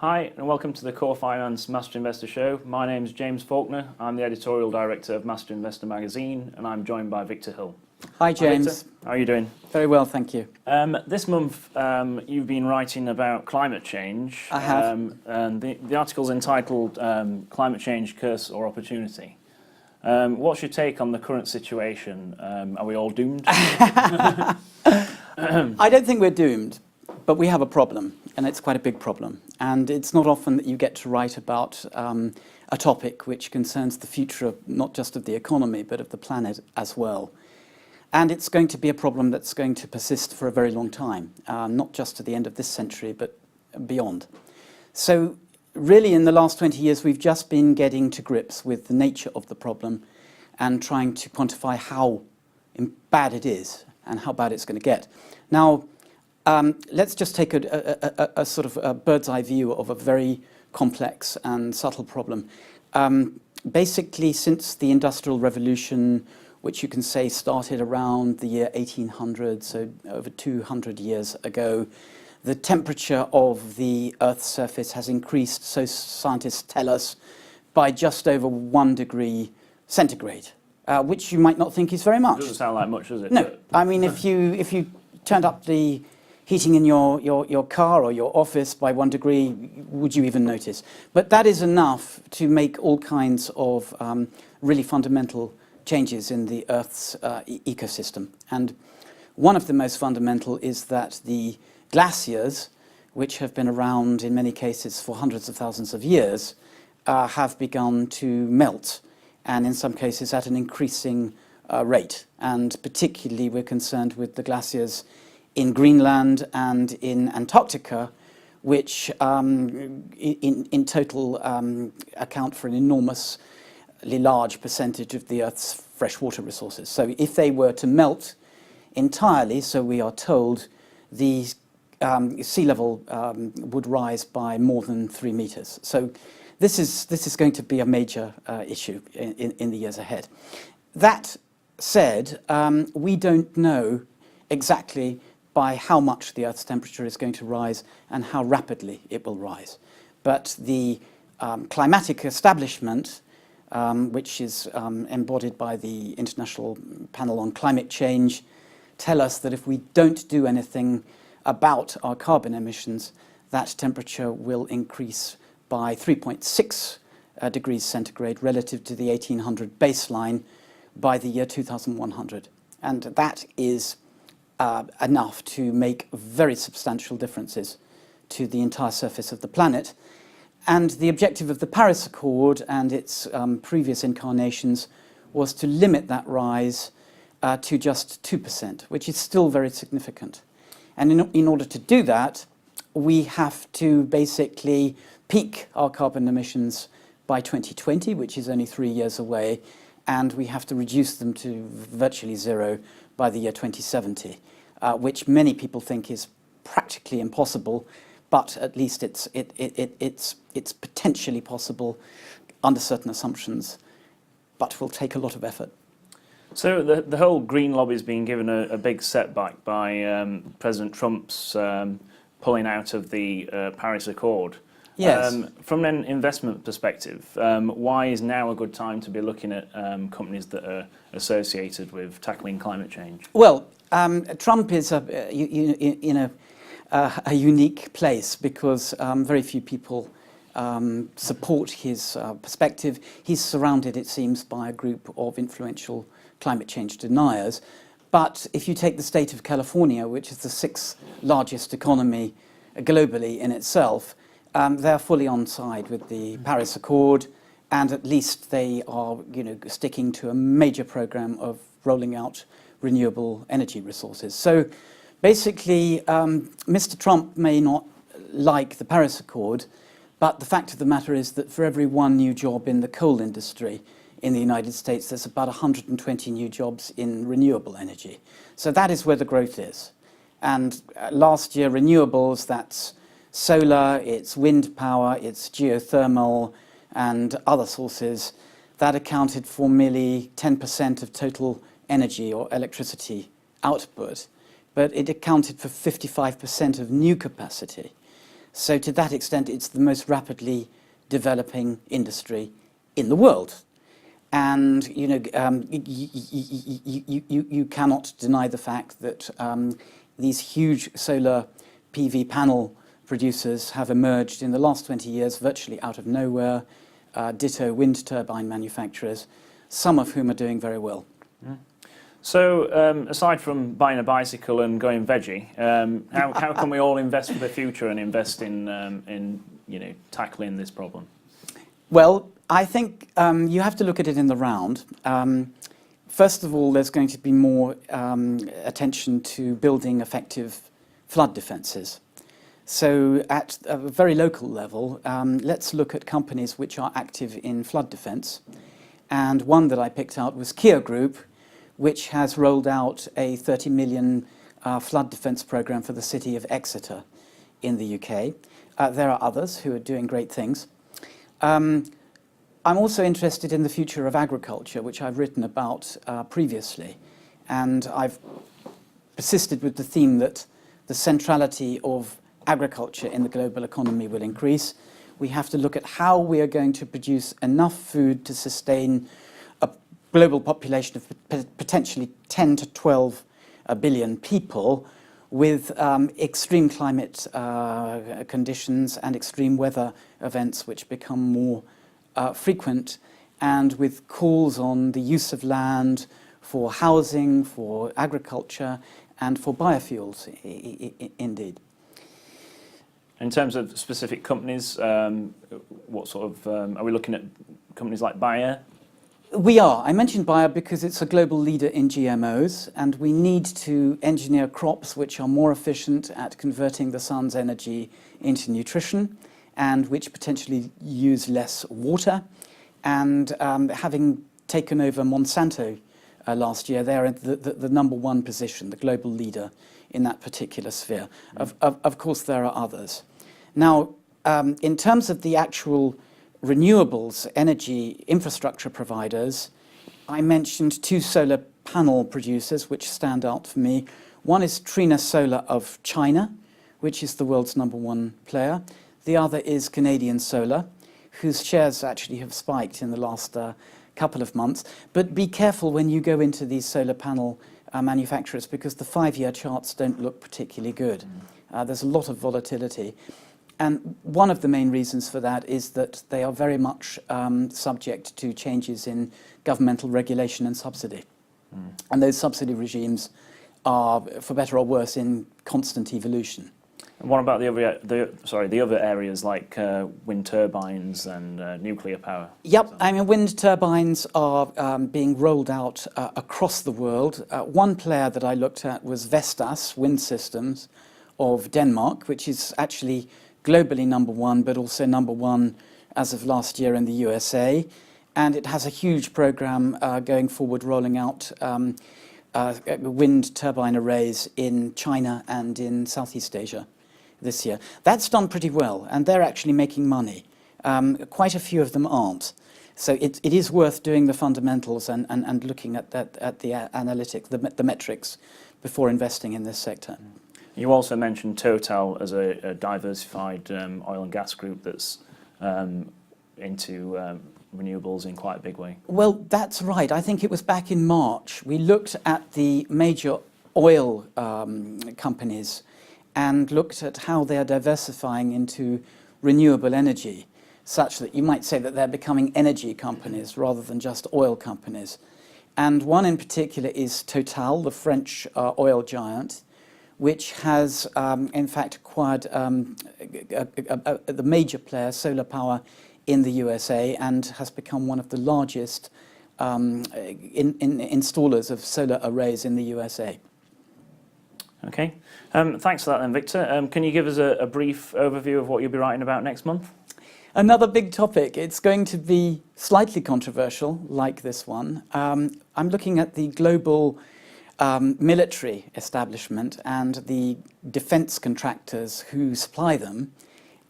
Hi, and welcome to the Core Finance Master Investor Show. My name is James Faulkner. I'm the editorial director of Master Investor magazine, and I'm joined by Victor Hill. Hi, James. Hi, Victor. How are you doing? Very well, thank you. This month, you've been writing about climate change. I have. And the article's entitled Climate Change, Curse or Opportunity. What's your take on the current situation? Are we all doomed? I don't think we're doomed, but we have a problem, and it's quite a big problem. And it's not often that you get to write about a topic which concerns the future of not just of the economy, but of the planet as well. And it's going to be a problem that's going to persist for a very long time, not just to the end of this century, but beyond. So really, in the last 20 years, we've just been getting to grips with the nature of the problem and trying to quantify how bad it is and how bad it's going to get. Now, let's just take a sort of a bird's eye view of a very complex and subtle problem. Basically, since the Industrial Revolution, which you can say started around the year 1800, so over 200 years ago, the temperature of the Earth's surface has increased, so scientists tell us, by just over 1 degree centigrade, which you might not think is very much. Doesn't sound like much, does it? No. I mean, if you turned up the heating in your car or your office by 1 degree, would you even notice? But that is enough to make all kinds of really fundamental changes in the Earth's ecosystem. And one of the most fundamental is that the glaciers, which have been around in many cases for hundreds of thousands of years, have begun to melt, and in some cases at an increasing rate. And particularly we're concerned with the glaciers in Greenland and in Antarctica, which in total account for an enormously large percentage of the Earth's freshwater resources. So if they were to melt entirely, so we are told, the sea level would rise by more than 3 meters. So this is going to be a major issue in the years ahead. That said, we don't know exactly by how much the Earth's temperature is going to rise and how rapidly it will rise. But the climatic establishment, which is embodied by the International Panel on Climate Change, tell us that if we don't do anything about our carbon emissions, that temperature will increase by 3.6 degrees centigrade relative to the 1800 baseline by the year 2100. And that is enough to make very substantial differences to the entire surface of the planet. And the objective of the Paris Accord and its previous incarnations was to limit that rise to just 2%, which is still very significant. And in order to do that, we have to basically peak our carbon emissions by 2020, which is only 3 years away, and we have to reduce them to virtually zero by the year 2070, which many people think is practically impossible, but at least it's potentially possible under certain assumptions, but will take a lot of effort. So the whole green lobby has been given a big setback by President Trump's pulling out of the Paris Accord. Yes. From an investment perspective, why is now a good time to be looking at companies that are associated with tackling climate change? Well, Trump is in a unique place because very few people support his perspective. He's surrounded, it seems, by a group of influential climate change deniers. But if you take the state of California, which is the 6th largest economy globally in itself, they're fully on side with the Paris Accord, and at least they are, sticking to a major program of rolling out renewable energy resources. So basically, Mr. Trump may not like the Paris Accord, but the fact of the matter is that for every 1 new job in the coal industry in the United States, there's about 120 new jobs in renewable energy. So that is where the growth is. And last year, renewables, that's solar, it's wind power, it's geothermal, and other sources, that accounted for merely 10% of total energy or electricity output. But it accounted for 55% of new capacity. So to that extent, it's the most rapidly developing industry in the world. And you cannot deny the fact that these huge solar PV panel producers have emerged in the last 20 years virtually out of nowhere, ditto wind turbine manufacturers, some of whom are doing very well. So, aside from buying a bicycle and going veggie, how can we all invest for the future and invest in tackling this problem? Well, I think you have to look at it in the round. First of all, there's going to be more attention to building effective flood defences. So at a very local level, let's look at companies which are active in flood defence. And one that I picked out was Kier Group, which has rolled out a 30 million flood defence programme for the city of Exeter in the UK. There are others who are doing great things. I'm also interested in the future of agriculture, which I've written about previously. And I've persisted with the theme that the centrality of agriculture in the global economy will increase. We have to look at how we are going to produce enough food to sustain a global population of potentially 10 to 12 billion people with extreme climate conditions and extreme weather events which become more frequent, and with calls on the use of land for housing, for agriculture, and for biofuels, indeed. In terms of specific companies, what sort of are we looking at? Companies like Bayer? We are. I mentioned Bayer because it's a global leader in GMOs, and we need to engineer crops which are more efficient at converting the sun's energy into nutrition, and which potentially use less water. And having taken over Monsanto last year, they're in the number one position, the global leader in that particular sphere. Of course, there are others. Now, in terms of the actual renewables energy infrastructure providers, I mentioned two solar panel producers which stand out for me. One is Trina Solar of China, which is the world's number one player. The other is Canadian Solar, whose shares actually have spiked in the last couple of months. But be careful when you go into these solar panel manufacturers, because the 5-year charts don't look particularly good. There's a lot of volatility. And one of the main reasons for that is that they are very much subject to changes in governmental regulation and subsidy. And those subsidy regimes are, for better or worse, in constant evolution. And what about the other areas like wind turbines and nuclear power? Yep, I mean, wind turbines are being rolled out across the world. One player that I looked at was Vestas Wind Systems of Denmark, which is actually globally number one, but also number one as of last year in the USA. And it has a huge program going forward, rolling out wind turbine arrays in China and in Southeast Asia this year. That's done pretty well, and they're actually making money. Quite a few of them aren't. So it is worth doing the fundamentals and looking at the analytics, the metrics, before investing in this sector. You also mentioned Total as a diversified oil and gas group that's into renewables in quite a big way. Well, that's right. I think it was back in March. We looked at the major oil companies and looked at how they are diversifying into renewable energy, such that you might say that they're becoming energy companies rather than just oil companies. And one in particular is Total, the French oil giant, which has in fact acquired the major player, solar power, in the USA, and has become one of the largest installers of solar arrays in the USA. Okay, thanks for that then, Victor. Can you give us a brief overview of what you'll be writing about next month? Another big topic. It's going to be slightly controversial, like this one. I'm looking at the global military establishment and the defence contractors who supply them.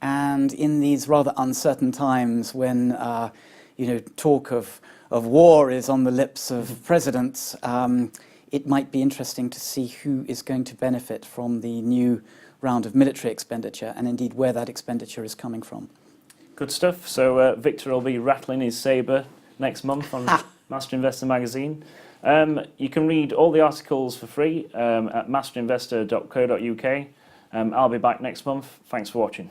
And in these rather uncertain times when talk of war is on the lips of presidents, it might be interesting to see who is going to benefit from the new round of military expenditure and indeed where that expenditure is coming from. Good stuff. So Victor will be rattling his sabre next month on Master Investor magazine. You can read all the articles for free at masterinvestor.co.uk. I'll be back next month. Thanks for watching.